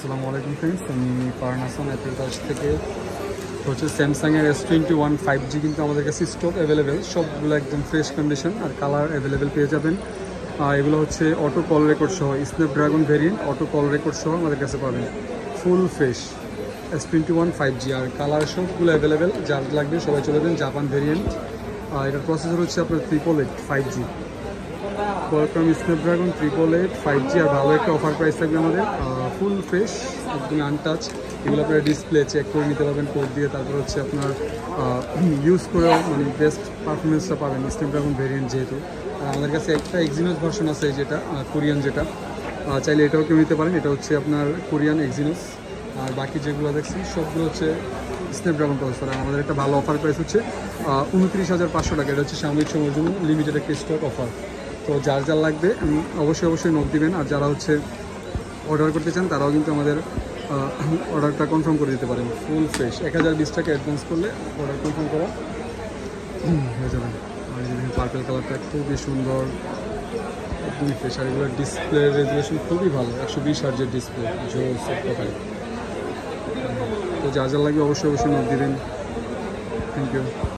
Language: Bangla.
আসসালামু আলাইকুম ফ্রেন্ডস, আমি ফারহান হাসান অ্যাপেল কাছ থেকে। হচ্ছে স্যামসাংয়ের S21 5G কিন্তু আমাদের কাছে স্টক অ্যাভেলেবেল, সবগুলো একদম ফ্রেশ কন্ডিশন আর কালার অ্যাভেলেবেল পেয়ে যাবেন। এগুলো হচ্ছে অটো কল রেকর্ড সহ, Snapdragon variant auto call record সহ আমাদের কাছে পাবেন, ফুল ফ্রেশ S21 5G আর কালার সবগুলো অ্যাভেলেবেল। যার লাগবে সবাই চলে যাবেন, জাপান ভেরিয়েন্ট। এটার প্রসেসর হচ্ছে আপনার 888 5G, কোয়ালকম স্ন্যাপড্রাগন 888 5G। আর ভালো একটা অফার প্রাইস থাকবে আমাদের, ফুল ফ্রেশ একদম আনটাচ। এগুলো আপনারা ডিসপ্লে চেক করে নিতে পারবেন কোড দিয়ে, তারপর হচ্ছে আপনার ইউজ করেও মানে বেস্ট পারফরমেন্সটা পাবেন স্ন্যাপড্রাগন ভেরিয়েন্ট যেহেতু। আর আমাদের কাছে একটা এক্সিনোস ভার্সন আছে, যেটা কোরিয়ান, যেটা চাইলে এটাও কেউ নিতে পারেন। এটা হচ্ছে আপনার কোরিয়ান এক্সিনোস, আর বাকি যেগুলো দেখছি সবগুলো হচ্ছে স্ন্যাপড্রাগন প্রসেসর। আর আমাদের একটা ভালো অফার প্রাইস হচ্ছে 29,500 টাকা। এটা হচ্ছে সাময়িক সময়ের জন্য লিমিটেড একটা স্টক অফার। তো যার যার লাগবে অবশ্যই নোট দিবেন। আর যারা হচ্ছে অর্ডার করতে চান তারাও কিন্তু আমাদের অর্ডারটা কনফার্ম করে দিতে পারেন। ফুল ফ্রেশ 1020 টাকা অ্যাডভান্স করলে অর্ডার কনফার্ম করা হয়ে যাবে। আর পার্পেল কালারটা খুবই সুন্দর, একদমই ফ্রেশ। আর এগুলোর ডিসপ্লে রেজুলেশন খুবই ভালো, 120 হার্জের ডিসপ্লে, জোর সেট কথায়। তো যার যার লাগবে অবশ্যই নোট দিবেন। Thank you.